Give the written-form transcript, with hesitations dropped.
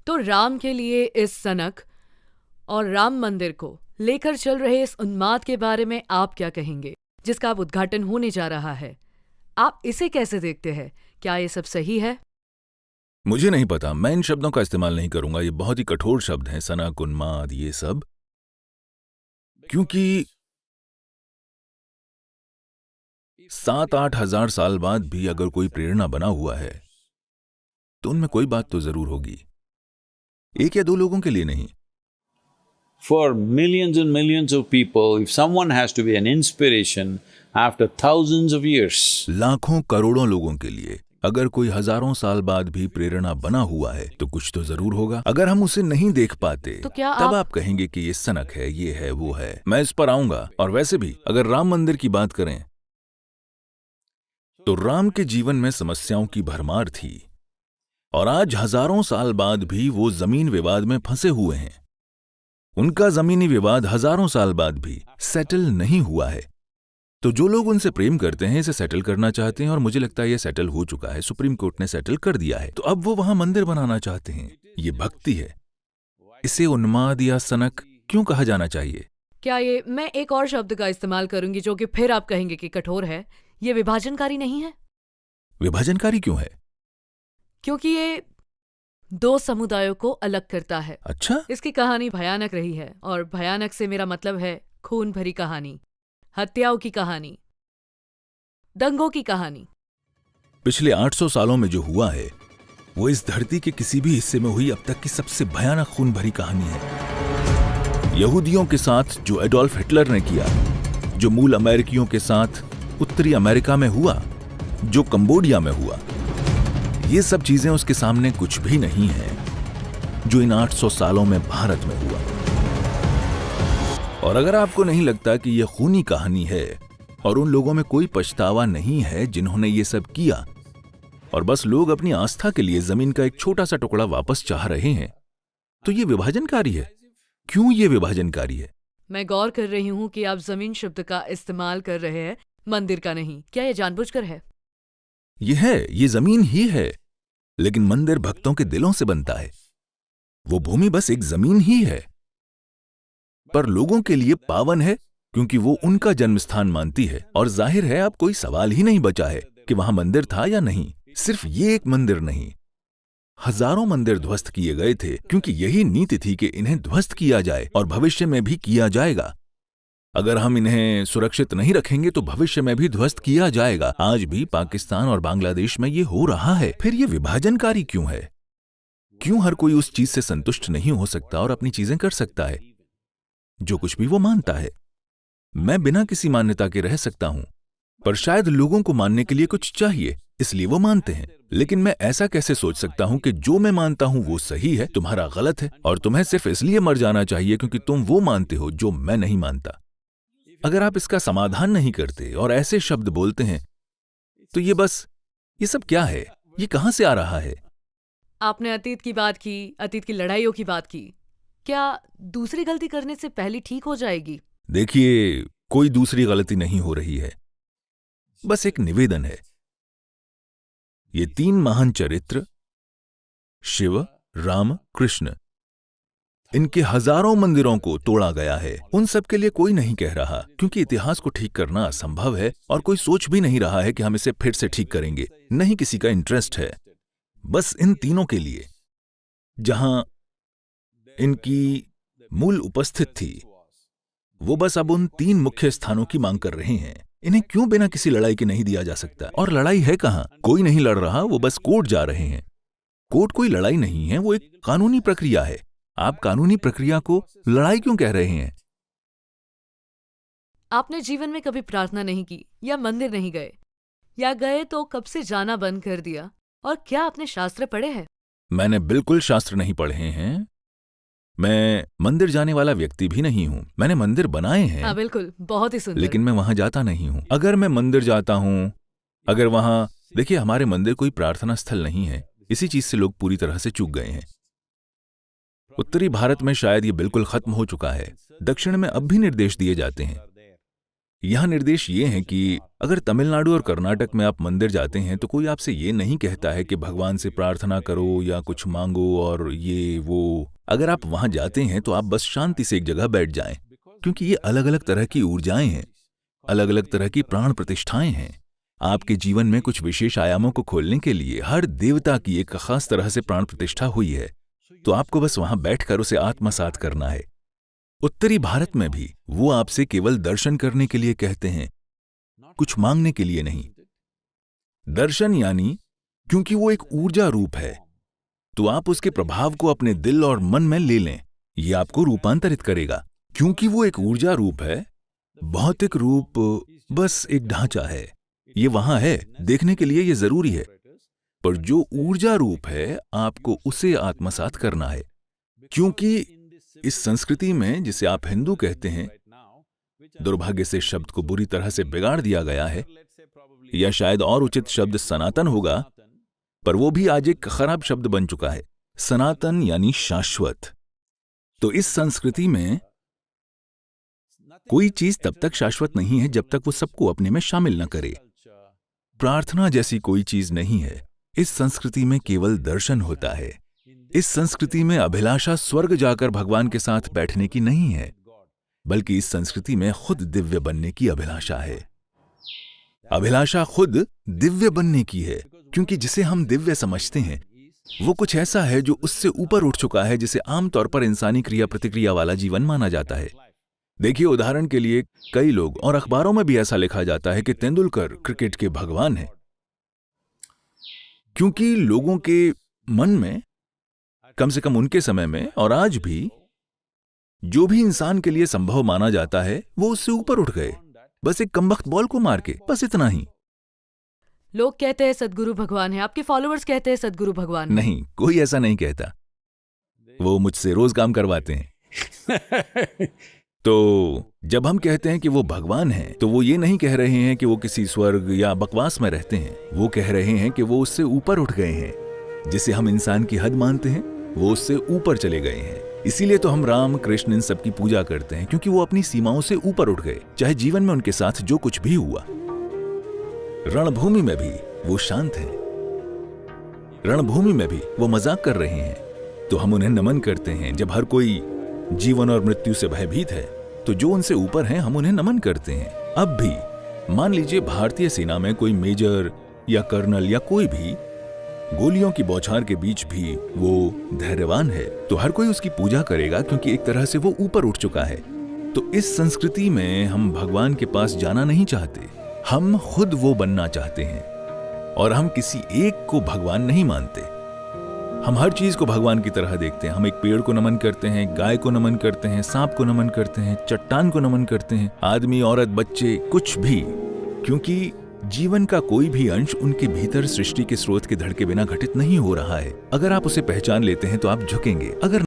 तो राम के लिए इस सनक और राम मंदिर को लेकर चल रहे इस उन्माद के बारे में आप क्या कहेंगे, जिसका अब उद्घाटन होने जा रहा है? आप इसे कैसे देखते हैं? क्या ये सब सही है? मुझे नहीं पता, मैं इन शब्दों का इस्तेमाल नहीं करूंगा। ये बहुत ही कठोर शब्द हैं, सनक, उन्माद, ये सब। क्योंकि 7-8 हजार साल बाद भी अगर कोई प्रेरणा बना हुआ है तो उनमें कोई बात तो जरूर होगी। एक या दो लोगों के लिए नहीं। For millions and millions of people, if someone has to be an inspiration after thousands of years, लाखों करोड़ों लोगों के लिए अगर कोई हजारों साल बाद भी प्रेरणा बना हुआ है तो कुछ तो जरूर होगा। अगर हम उसे नहीं देख पाते तो क्या तब आप कहेंगे कि ये सनक है, ये है, वो है। मैं इस पर आऊंगा। और वैसे भी अगर राम मंदिर की बात करें तो राम के जीवन में समस्याओं की भरमार थी और आज हजारों साल बाद भी वो जमीन विवाद में फंसे हुए हैं। उनका जमीनी विवाद हजारों साल बाद भी सेटल नहीं हुआ है। तो जो लोग उनसे प्रेम करते हैं इसे सेटल करना चाहते हैं और मुझे लगता है ये सेटल हो चुका है। सुप्रीम कोर्ट ने सेटल कर दिया है। तो अब वो वहां मंदिर बनाना चाहते हैं। ये भक्ति है। इसे उन्माद या सनक क्यों कहा जाना चाहिए? क्या ये, मैं एक और शब्द का इस्तेमाल करूंगी जो कि फिर आप कहेंगे कि कठोर है, ये विभाजनकारी नहीं है? विभाजनकारी क्यों है? क्योंकि ये दो समुदायों को अलग करता है। अच्छा, इसकी कहानी भयानक रही है, और भयानक से मेरा मतलब है खून भरी कहानी, हत्याओं की कहानी, दंगों की कहानी। पिछले 800 सालों में जो हुआ है वो इस धरती के किसी भी हिस्से में हुई अब तक की सबसे भयानक खून भरी कहानी है। यहूदियों के साथ जो एडोल्फ हिटलर ने किया, जो मूल अमेरिकियों के साथ उत्तरी अमेरिका में हुआ, जो कंबोडिया में हुआ, ये सब चीजें उसके सामने कुछ भी नहीं है जो इन 800 सालों में भारत में हुआ। और अगर आपको नहीं लगता कि यह खूनी कहानी है और उन लोगों में कोई पछतावा नहीं है जिन्होंने ये सब किया और बस लोग अपनी आस्था के लिए जमीन का एक छोटा सा टुकड़ा वापस चाह रहे हैं, तो ये विभाजनकारी है। क्यों ये विभाजनकारी है? मैं गौर कर रही हूं कि आप जमीन शब्द का इस्तेमाल कर रहे हैं, मंदिर का नहीं। क्या ये जानबूझकर है? ये जमीन ही है, लेकिन मंदिर भक्तों के दिलों से बनता है। वो भूमि बस एक जमीन ही है, पर लोगों के लिए पावन है क्योंकि वो उनका जन्म स्थान मानती है। और जाहिर है अब कोई सवाल ही नहीं बचा है कि वहां मंदिर था या नहीं। सिर्फ ये एक मंदिर नहीं, हजारों मंदिर ध्वस्त किए गए थे क्योंकि यही नीति थी कि इन्हें ध्वस्त किया जाए और भविष्य में भी किया जाएगा। अगर हम इन्हें सुरक्षित नहीं रखेंगे तो भविष्य में भी ध्वस्त किया जाएगा। आज भी पाकिस्तान और बांग्लादेश में ये हो रहा है। फिर ये विभाजनकारी क्यों है? क्यों हर कोई उस चीज से संतुष्ट नहीं हो सकता और अपनी चीजें कर सकता है जो कुछ भी वो मानता है? मैं बिना किसी मान्यता के रह सकता हूं, पर शायद लोगों को मानने के लिए कुछ चाहिए, इसलिए वो मानते हैं। लेकिन मैं ऐसा कैसे सोच सकता हूं कि जो मैं मानता हूं वो सही है, तुम्हारा गलत है, और तुम्हें सिर्फ इसलिए मर जाना चाहिए क्योंकि तुम वो मानते हो जो मैं नहीं मानता? अगर आप इसका समाधान नहीं करते और ऐसे शब्द बोलते हैं तो ये सब क्या है? ये कहां से आ रहा है? आपने अतीत की बात की, अतीत की लड़ाइयों की बात की। क्या दूसरी गलती करने से पहली ठीक हो जाएगी? देखिए, कोई दूसरी गलती नहीं हो रही है, बस एक निवेदन है। ये 3 महान चरित्र, शिव, राम, कृष्ण, इनके हजारों मंदिरों को तोड़ा गया है। उन सब के लिए कोई नहीं कह रहा क्योंकि इतिहास को ठीक करना असंभव है और कोई सोच भी नहीं रहा है कि हम इसे फिर से ठीक करेंगे। नहीं किसी का इंटरेस्ट है। बस इन तीनों के लिए जहां इनकी मूल उपस्थित थी, वो बस अब उन 3 मुख्य स्थानों की मांग कर रहे हैं। इन्हें क्यों बिना किसी लड़ाई के नहीं दिया जा सकता? और लड़ाई है कहां? कोई नहीं लड़ रहा, वो बस कोर्ट जा रहे हैं। कोर्ट कोई लड़ाई नहीं है, वो एक कानूनी प्रक्रिया है। आप कानूनी प्रक्रिया को लड़ाई क्यों कह रहे हैं? आपने जीवन में कभी प्रार्थना नहीं की या मंदिर नहीं गए, या गए तो कब से जाना बंद कर दिया? और क्या आपने शास्त्र पढ़े हैं? मैंने बिल्कुल शास्त्र नहीं पढ़े हैं। मैं मंदिर जाने वाला व्यक्ति भी नहीं हूं। मैंने मंदिर बनाए हैं। हाँ बिल्कुल, बहुत ही सुंदर। लेकिन मैं वहां जाता नहीं हूं। अगर मैं मंदिर जाता हूं, अगर वहां, देखिए, हमारे मंदिर कोई प्रार्थना स्थल नहीं है। इसी चीज से लोग पूरी तरह से चूक गए हैं। उत्तरी भारत में शायद ये बिल्कुल खत्म हो चुका है। दक्षिण में अब भी निर्देश दिए जाते हैं। यहाँ निर्देश ये हैं कि अगर तमिलनाडु और कर्नाटक में आप मंदिर जाते हैं तो कोई आपसे ये नहीं कहता है कि भगवान से प्रार्थना करो या कुछ मांगो और ये वो। अगर आप वहां जाते हैं तो आप बस शांति से एक जगह बैठ जाएं, क्योंकि ये अलग अलग तरह की ऊर्जाएं हैं, अलग अलग तरह की प्राण प्रतिष्ठाएं हैं। आपके जीवन में कुछ विशेष आयामों को खोलने के लिए हर देवता की एक खास तरह से प्राण प्रतिष्ठा हुई है, तो आपको बस वहां बैठकर उसे आत्मसात करना है। उत्तरी भारत में भी वो आपसे केवल दर्शन करने के लिए कहते हैं, कुछ मांगने के लिए नहीं। दर्शन यानी क्योंकि वो एक ऊर्जा रूप है, तो आप उसके प्रभाव को अपने दिल और मन में ले लें, ये आपको रूपांतरित करेगा। क्योंकि वो एक ऊर्जा रूप है, भौतिक रूप बस एक ढांचा है, ये वहां है, देखने के लिए ये जरूरी है, पर जो ऊर्जा रूप है आपको उसे आत्मसात करना है। क्योंकि इस संस्कृति में, जिसे आप हिंदू कहते हैं, दुर्भाग्य से शब्द को बुरी तरह से बिगाड़ दिया गया है, या शायद और उचित शब्द सनातन होगा, पर वो भी आज एक खराब शब्द बन चुका है। सनातन यानी शाश्वत। तो इस संस्कृति में कोई चीज तब तक शाश्वत नहीं है जब तक वो सबको अपने में शामिल न करे। प्रार्थना जैसी कोई चीज नहीं है। इस संस्कृति में केवल दर्शन होता है। इस संस्कृति में अभिलाषा स्वर्ग जाकर भगवान के साथ बैठने की नहीं है, बल्कि इस संस्कृति में खुद दिव्य बनने की अभिलाषा है। अभिलाषा खुद दिव्य बनने की है, क्योंकि जिसे हम दिव्य समझते हैं वो कुछ ऐसा है जो उससे ऊपर उठ चुका है, जिसे आमतौर पर इंसानी क्रिया प्रतिक्रिया वाला जीवन माना जाता है। देखिए, उदाहरण के लिए कई लोग, और अखबारों में भी ऐसा लिखा जाता है कि तेंदुलकर क्रिकेट के भगवान हैं, क्योंकि लोगों के मन में, कम से कम उनके समय में और आज भी, जो भी इंसान के लिए संभव माना जाता है वो उससे ऊपर उठ गए, बस एक कमबख्त बॉल को मार के, बस इतना ही। लोग कहते हैं सद्गुरु भगवान है, आपके फॉलोअर्स कहते हैं सद्गुरु भगवान है। नहीं, कोई ऐसा नहीं कहता, वो मुझसे रोज काम करवाते हैं। तो जब हम कहते हैं कि वो भगवान हैं, तो वो ये नहीं कह रहे हैं कि वो किसी स्वर्ग या बकवास में रहते हैं, वो कह रहे हैं कि वो उससे ऊपर उठ गए हैं। जिसे हम इंसान की हद मानते हैं वो उससे ऊपर चले गए हैं। इसीलिए तो हम राम कृष्ण इन सब की पूजा करते हैं, क्योंकि वो अपनी सीमाओं से ऊपर उठ गए, चाहे जीवन में उनके साथ जो कुछ भी हुआ। रणभूमि में भी वो शांत हैं, रणभूमि में भी वो मजाक कर रहे हैं, तो हम उन्हें नमन करते हैं। जब हर कोई जीवन और मृत्यु से भयभीत है, तो जो उनसे ऊपर हैं हम उन्हें नमन करते हैं। अब भी मान लीजिए भारतीय सेना में कोई मेजर या कर्नल या कोई भी, गोलियों की बौछार के बीच भी वो धैर्यवान है, तो हर कोई उसकी पूजा करेगा, क्योंकि एक तरह से वो ऊपर उठ चुका है। तो इस संस्कृति में हम भगवान के पास जाना नहीं चाहते, हम खुद वो बनना चाहते हैं। और हम किसी एक को भगवान नहीं मानते, हम हर चीज को भगवान की तरह देखते हैं। हम एक पेड़ को नमन करते हैं, गाय को नमन करते हैं, सांप को नमन करते हैं, चट्टान को नमन करते हैं, आदमी औरत बच्चे कुछ भी, क्योंकि जीवन का कोई भी अंश उनके भीतर सृष्टि के स्रोत के धड़ के बिना घटित नहीं हो रहा है। अगर आप उसे पहचान लेते हैं तो आप झुकेंगे, अगर